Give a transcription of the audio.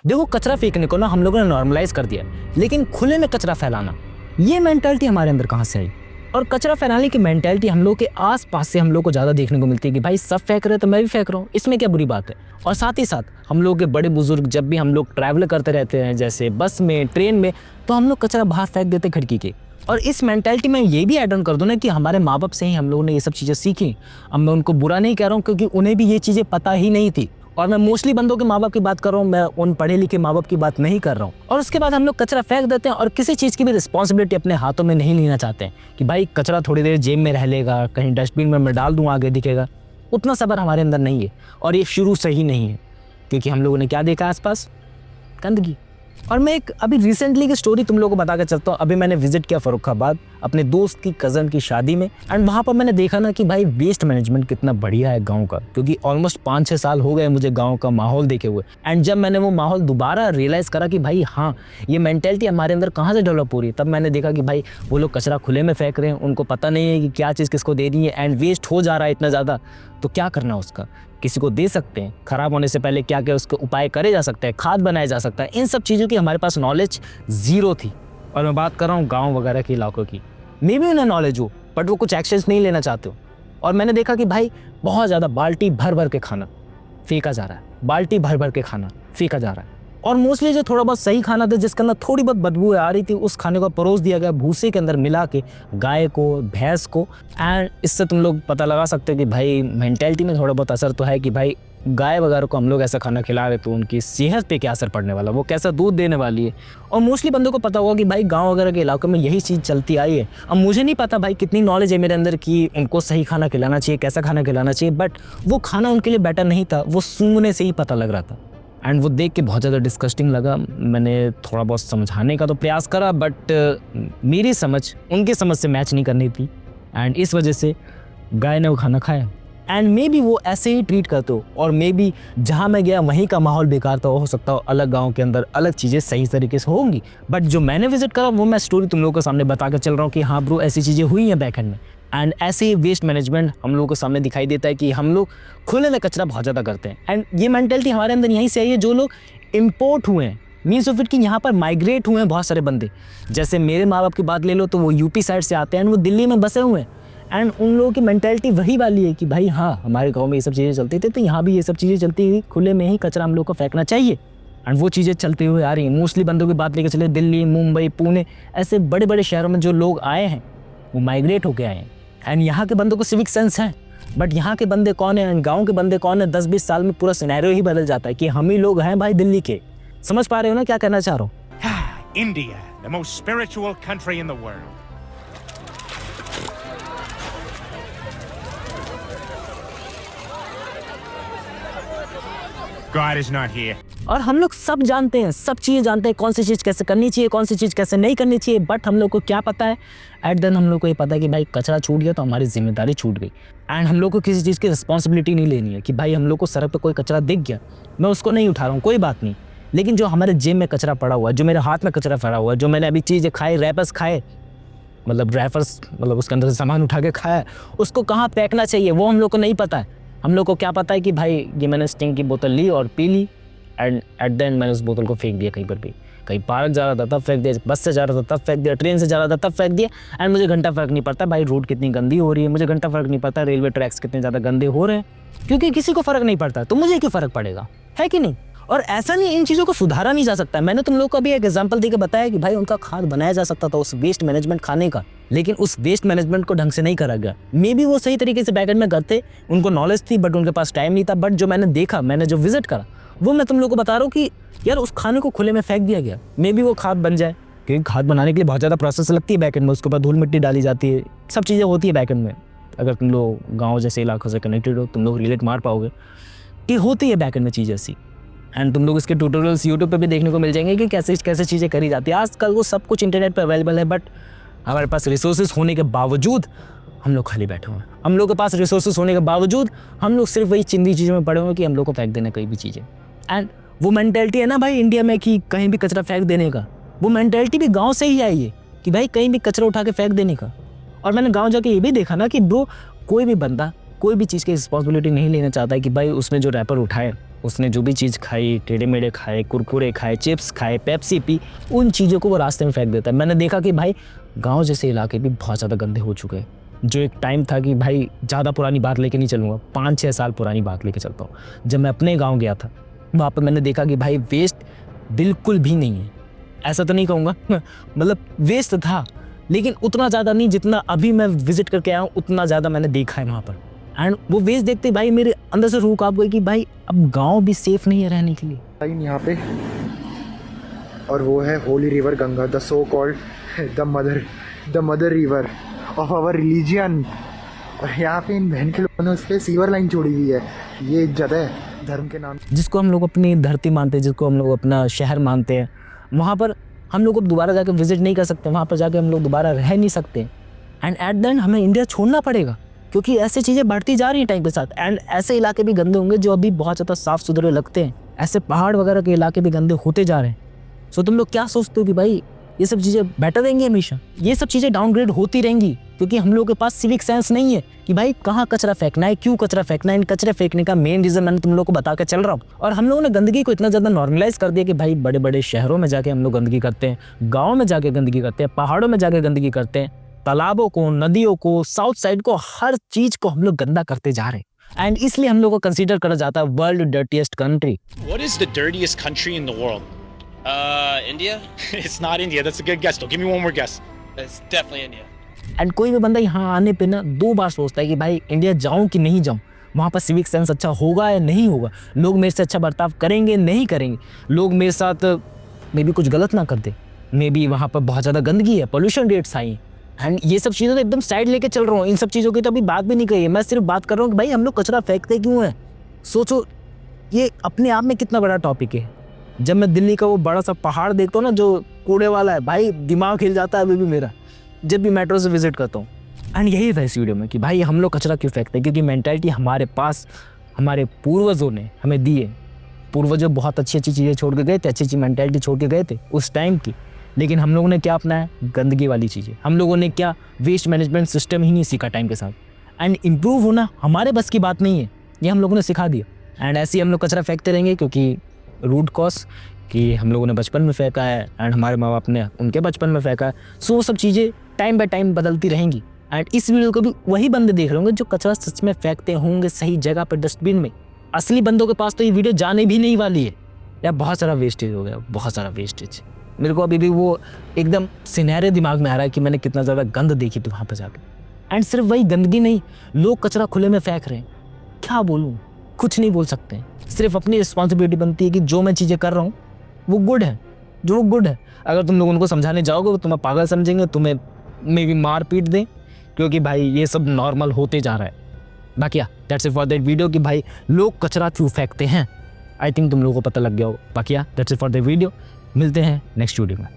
देखो कचरा फेंकने को ना हम लोगों ने नॉर्मलाइज कर दिया, लेकिन खुले में कचरा फैलाना, ये मेंटालिटी हमारे अंदर कहाँ से आई? और कचरा फैलाने की मेंटालिटी हम लोग के आसपास से हम लोग को ज़्यादा देखने को मिलती है कि भाई सब फेंक रहे हैं तो मैं भी फेंक रहा हूँ, इसमें क्या बुरी बात है। और साथ ही साथ हम लोग के बड़े बुजुर्ग जब भी हम लोग ट्रैवल करते रहते हैं, जैसे बस में, ट्रेन में, तो हम लोग कचरा बाहर फेंक देते खिड़की के। और इस मेंटालिटी में ये भी ऐड ऑन कर दूँ ना कि हमारे माँ बाप से ही हम लोगों ने ये सब चीज़ें सीखी। अब मैं उनको बुरा नहीं कह रहा हूँ क्योंकि उन्हें भी ये चीज़ें पता ही नहीं थी। और मैं मोस्टली बंदों के माँ बाप की बात कर रहा हूँ, मैं उन पढ़े लिखे माँ बाप की बात नहीं कर रहा हूँ। और उसके बाद हम लोग कचरा फेंक देते हैं और किसी चीज़ की भी रिस्पॉन्सिबिलिटी अपने हाथों में नहीं लेना चाहते हैं कि भाई कचरा थोड़ी देर जेब में रह लेगा, कहीं डस्टबिन में मैं डाल दूँ, आगे दिखेगा। उतना सब्र हमारे अंदर नहीं है और ये शुरू से ही नहीं है, क्योंकि हम लोगों ने क्या देखा आसपास? गंदगी। और मैं एक अभी रिसेंटली की स्टोरी तुम लोगों को बता कर चलता हूँ। अभी मैंने विजिट किया फर्रुखाबाद अपने दोस्त की कज़न की शादी में, एंड वहाँ पर मैंने देखा ना कि भाई वेस्ट मैनेजमेंट कितना बढ़िया है गांव का, क्योंकि ऑलमोस्ट 5-6 साल हो गए मुझे गांव का माहौल देखे हुए। एंड जब मैंने वो माहौल दोबारा रियलाइज़ करा कि भाई हाँ, ये मेंटेलिटी हमारे अंदर कहाँ से डेवलप हो रही है, तब मैंने देखा कि भाई वो लोग कचरा खुले में फेंक रहे हैं, उनको पता नहीं है कि क्या चीज़ किसको दे रही है, एंड वेस्ट हो जा रहा है इतना ज़्यादा। तो क्या करना उसका? किसी को दे सकते हैं, ख़राब होने से पहले क्या क्या उसके उपाय करे जा सकते हैं, खाद बनाया जा सकता है। इन सब चीज़ों की हमारे पास नॉलेज ज़ीरो थी। और मैं बात कर रहा हूँ गांव वगैरह के इलाकों की। मे भी उन्हें नॉलेज हो बट वो कुछ एक्शंस नहीं लेना चाहते हो। और मैंने देखा कि भाई बहुत ज़्यादा बाल्टी भर भर के खाना फेंका जा रहा है, बाल्टी भर भर के खाना फेंका जा रहा है। और मोस्टली जो थोड़ा बहुत सही खाना था, जिसके अंदर थोड़ी बहुत बदबू आ रही थी, उस खाने को परोस दिया गया भूसे के अंदर मिला के गाय को, भैंस को। एंड इससे तुम लोग पता लगा सकते हो कि भाई मेंटेलिटी में थोड़ा बहुत असर तो है कि भाई गाय वगैरह को हम लोग ऐसा खाना खिला रहे तो उनकी सेहत पे क्या असर पड़ने वाला, वो कैसा दूध देने वाली है। और मोस्टली बंदों को पता होगा कि भाई गांव वगैरह के इलाकों में यही चीज़ चलती आई है। अब मुझे नहीं पता भाई कितनी नॉलेज है मेरे अंदर कि उनको सही खाना खिलाना चाहिए, कैसा खाना खिलाना चाहिए, बट वो खाना उनके लिए बेटर नहीं था, वो सूंघने से ही पता लग रहा था। एंड वो देख के बहुत ज़्यादा डिस्कस्टिंग लगा। मैंने थोड़ा बहुत समझाने का तो प्रयास करा, बट मेरी समझ उनकी समझ से मैच नहीं करनी थी, एंड इस वजह से गाय ने वो खाना खाया। एंड मे बी वो ऐसे ही ट्रीट करते हो, और मे बी जहाँ मैं गया वहीं का माहौल बेकार था, हो सकता हो अलग गांव के अंदर अलग चीज़ें सही तरीके से होंगी। बट जो मैंने विजिट करा वो मैं स्टोरी तुम लोगों के सामने बता कर चल रहा हूँ कि हाँ ब्रो, ऐसी चीज़ें हुई हैं बैक एंड में। एंड ऐसे ही वेस्ट मैनेजमेंट हम लोगों के सामने दिखाई देता है कि हम लोग खुले में कचरा बहुत ज़्यादा करते हैं। एंड ये मेंटेलिटी हमारे अंदर यहीं से आई है, जो लोग इम्पोर्ट हुए हैं, मीन्स ऑफ इट कि यहाँ पर माइग्रेट हुए हैं बहुत सारे बंदे। जैसे मेरे माँ बाप की बात ले लो तो वो यूपी साइड से आते हैं एंड वो दिल्ली में बसे हुए हैं। एंड उन लोगों की मेंटेलिटी वही वाली है कि भाई हाँ, हमारे गांव में ये सब चीज़ें चलती थी तो यहाँ भी ये सब चीज़ें चलती हुई, खुले में ही कचरा हम लोग को फेंकना चाहिए। एंड वो चीज़ें चलते हुए आ रही हैं। मोस्टली बंदों की बात लेकर चले, दिल्ली, मुंबई, पुणे, ऐसे बड़े बड़े शहरों में जो लोग आए हैं वो माइग्रेट होके आए हैं। एंड यहाँ के बंदों को सिविक सेंस है, बट यहाँ के बंदे कौन है, गाँव के बंदे कौन है, 10-20 साल में पूरा सिनेरियो ही बदल जाता है कि हम ही लोग हैं भाई दिल्ली के। समझ पा रहे हो ना क्या कहना चाह रहा हूँ? India, the most spiritual country in the world. God is not here. और हम लोग सब जानते हैं, सब चीज़ें जानते हैं, कौन सी चीज़ कैसे करनी चाहिए, कौन सी चीज़ कैसे नहीं करनी चाहिए। बट हम लोग को क्या पता है, एट देन हम लोग को ये पता है कि भाई कचरा छूट गया तो हमारी जिम्मेदारी छूट गई। एंड हम लोग को किसी चीज़ की रिस्पॉन्सिबिलिटी नहीं लेनी है कि भाई हम लोग को सड़क पे कोई कचरा दिख गया, मैं उसको नहीं उठा रहा हूँ, कोई बात नहीं। लेकिन जो हमारे जेब में कचरा पड़ा हुआ है, जो मेरे हाथ में कचरा पड़ा हुआ है, जो मैंने अभी चीज़ें खाई, रैपर्स खाए, मतलब रैपर्स मतलब उसके अंदर से सामान उठा के खाया, उसको कहाँ फेंकना चाहिए वो हम लोग को नहीं पता है। हम लोग को क्या पता है कि भाई ये मैंने स्टिंग की बोतल ली और पी ली, एंड एट द एंड मैंने उस बोतल को फेंक दिया कहीं पर भी। कहीं पार्क जा रहा था तब फेंक दिया, बस से जा रहा था तब फेंक दिया, ट्रेन से जा रहा था तब फेंक दिया। एंड मुझे घंटा फ़र्क नहीं पड़ता भाई रोड कितनी गंदी हो रही है, मुझे घंटा फ़र्क नहीं पड़ता रेलवे ट्रैक्स कितने ज़्यादा गंदे हो रहे हैं, क्योंकि किसी को फ़र्क नहीं पड़ता, तो मुझे क्यों फ़र्क पड़ेगा, है कि नहीं? और ऐसा नहीं, इन चीज़ों को सुधारा नहीं जा सकता। मैंने तुम लोगों को अभी एक एग्जांपल देकर बताया कि भाई उनका खाद बनाया जा सकता था उस वेस्ट मैनेजमेंट खाने का, लेकिन उस वेस्ट मैनेजमेंट को ढंग से नहीं करा गया। मे बी वो सही तरीके से बैकएंड में करते, उनको नॉलेज थी बट उनके पास टाइम नहीं था। बट जो मैंने देखा, मैंने जो विजिट करा, वो मैं तुम लोगों को बता रहा हूँ कि यार उस खाने को खुले में फेंक दिया गया। मे बी वो खाद बन जाए, क्योंकि खाद बनाने के लिए बहुत ज़्यादा प्रोसेस लगती है बैकएंड में, उसके ऊपर धूल मिट्टी डाली जाती है, सब चीज़ें होती है बैकएंड में। अगर तुम लोग गाँव जैसे इलाकों से कनेक्टेड हो, तुम लोग रिलेट मार पाओगे कि होती है बैकएंड में चीज़ ऐसी। एंड तुम लोग इसके ट्यूटोरियल्स यूट्यूब पे भी देखने को मिल जाएंगे कि कैसे कैसे चीज़ें करी जाती है। आजकल वो सब कुछ इंटरनेट पे अवेलेबल है, बट हमारे पास रिसोर्सेज होने के बावजूद हम लोग खाली बैठे हुए हैं। हम लोग के पास रिसोर्सेज होने के बावजूद हम लोग सिर्फ वही चिंदी चीज़ों में पड़े हुए हैं कि हम लोग को फेंक देना कहीं भी चीज़ें। एंड वो मेंटेलिटी है ना भाई इंडिया में कि कहीं भी कचरा फेंक देने का, वो मेंटेलिटी भी गाँव से ही आई है कि भाई कहीं भी कचरा उठा के फेंक देने का। और मैंने गाँव जाके ये भी देखा ना कि ब्रो, कोई भी बंदा कोई भी चीज़ की रिस्पॉन्सिबिलिटी नहीं लेना चाहता है कि भाई उसने जो रैपर उठाए उसने जो भी चीज़ खाई, टेढ़े मेढ़े खाए, कुरकुरे खाए, चिप्स खाए, पेप्सी पी, उन चीज़ों को वो रास्ते में फेंक देता है। मैंने देखा कि भाई गांव जैसे इलाके भी बहुत ज़्यादा गंदे हो चुके हैं। जो एक टाइम था कि भाई ज़्यादा पुरानी बात लेके नहीं चलूँगा, 5-6 साल पुरानी बात लेके चलता हूँ। जब मैं अपने गाँव गया था, वहाँ पर मैंने देखा कि भाई वेस्ट बिल्कुल भी नहीं है। ऐसा तो नहीं कहूँगा मतलब वेस्ट था, लेकिन उतना ज़्यादा नहीं जितना अभी मैं विजिट करके आया हूँ, उतना ज़्यादा मैंने देखा है वहाँ पर। एंड वो वेस्ट देखते भाई मेरे अंदर से रूह कांप गई कि भाई अब गांव भी सेफ नहीं है रहने के लिए। टाइम यहाँ पे, और वो है holy river Ganga, the so called the mother river of our religion. और यहाँ पे इन बहन के लोगों ने उस पर सीवर लाइन छोड़ी हुई है। ये इज्जत है धर्म के नाम, जिसको हम लोग अपनी धरती मानते हैं, जिसको हम लोग अपना शहर मानते हैं, वहाँ पर हम लोग अब दोबारा जाकर विजिट नहीं कर सकते, वहाँ पर जाकर हम लोग दोबारा रह नहीं सकते। एंड एट द एंड हमें इंडिया छोड़ना पड़ेगा, क्योंकि ऐसी चीज़ें बढ़ती जा रही हैं टाइम के साथ। एंड ऐसे इलाके भी गंदे होंगे जो अभी बहुत ज़्यादा साफ़ सुथरे लगते हैं, ऐसे पहाड़ वगैरह के इलाके भी गंदे होते जा रहे हैं। सो तुम लोग क्या सोचते हो कि भाई ये सब चीज़ें बेटर रहेंगी हमेशा? ये सब चीज़ें डाउनग्रेड होती रहेंगी, क्योंकि हम लोगों के पास सिविक सेंस नहीं है कि भाई कहाँ कचरा फेंकना है, क्यों कचरा फेंकना है। इन कचरे फेंकने का मेन रीज़न मैंने तुम लोग को बता के चल रहा हूँ। और हम लोगों ने गंदगी को इतना ज़्यादा नॉर्मलाइज कर दिया कि भाई बड़े बड़े शहरों में जाके हम लोग गंदगी करते हैं, गाँव में जाके गंदगी करते हैं, पहाड़ों में जाके गंदगी करते हैं, तालाबों को, नदियों को, साउथ साइड को, हर चीज़ को हम लोग गंदा करते जा रहे हैं। एंड इसलिए हम लोग को कंसीडर करा जाता है world dirtiest country. What is the dirtiest country in the world? India? It's not India. That's a good guess, though. Give me one more guess. It's definitely India. And कोई भी बंदा यहाँ आने पे ना 2 बार सोचता है कि भाई इंडिया जाऊँ कि नहीं जाऊँ, वहाँ पर सिविक सेंस अच्छा होगा या नहीं होगा, लोग मेरे से अच्छा बर्ताव करेंगे नहीं करेंगे, लोग मेरे साथ मे बी कुछ गलत ना कर दे, मे बी वहाँ पर बहुत ज़्यादा गंदगी है, पोल्यूशन रेट्स हाई। एंड ये सब चीज़ें तो एकदम साइड लेके चल रहा हूँ, इन सब चीज़ों की तो अभी बात भी नहीं कही है। मैं सिर्फ बात कर रहा हूँ कि भाई हम लोग कचरा फेंकते क्यों हैं। सोचो ये अपने आप में कितना बड़ा टॉपिक है। जब मैं दिल्ली का वो बड़ा सा पहाड़ देखता हूँ ना जो कूड़े वाला है, भाई दिमाग हिल जाता है अभी भी मेरा, जब भी मेट्रो से विजिट करता हूँ। एंड यही था इस वीडियो में कि भाई हम लोग कचरा क्यों फेंकते हैं, क्योंकि मेंटालिटी हमारे पास हमारे पूर्वजों ने हमें दी है। पूर्वजों बहुत अच्छी अच्छी चीज़ें छोड़ के गए थे, अच्छी अच्छी मेंटालिटी छोड़ के गए थे उस टाइम की, लेकिन हम लोगों ने क्या अपनाया, गंदगी वाली चीज़ें। हम लोगों ने क्या वेस्ट मैनेजमेंट सिस्टम ही नहीं सीखा टाइम के साथ। एंड इम्प्रूव होना हमारे बस की बात नहीं है, ये हम लोगों ने सिखा दिया। एंड ऐसे ही हम लोग कचरा फेंकते रहेंगे, क्योंकि रूट कॉज कि हम लोगों ने बचपन में फेंका है एंड हमारे माँ बाप ने उनके बचपन में फेंका है। सो वो सब चीज़ें टाइम बाय टाइम बदलती रहेंगी। एंड इस वीडियो को भी वही बंदे देख रहे होंगे जो कचरा सच में फेंकते होंगे सही जगह पर, डस्टबिन में। असली बंदों के पास तो ये वीडियो जाने भी नहीं वाली है। यार बहुत सारा वेस्टेज हो गया, बहुत सारा वेस्टेज। मेरे को अभी भी वो एकदम सिनेरियो दिमाग में आ रहा है कि मैंने कितना ज़्यादा गंद देखी थी वहाँ पर जाकर। एंड सिर्फ वही गंदगी नहीं, लोग कचरा खुले में फेंक रहे हैं। क्या बोलूँ, कुछ नहीं बोल सकते हैं। सिर्फ अपनी रिस्पॉन्सिबिलिटी बनती है कि जो मैं चीज़ें कर रहा हूँ वो गुड है, जो वो गुड है। अगर तुम लोग उनको समझाने जाओगे वो तुम्हें पागल समझेंगे, तुम्हें मे भी मार पीट दें, क्योंकि भाई ये सब नॉर्मल होते जा रहा है। बाकी that's it for that video कि भाई लोग कचरा क्यों फेंकते हैं। आई थिंक तुम लोगों को पता लग गया हो। बाकी that's it for the video, मिलते हैं नेक्स्ट वीडियो में।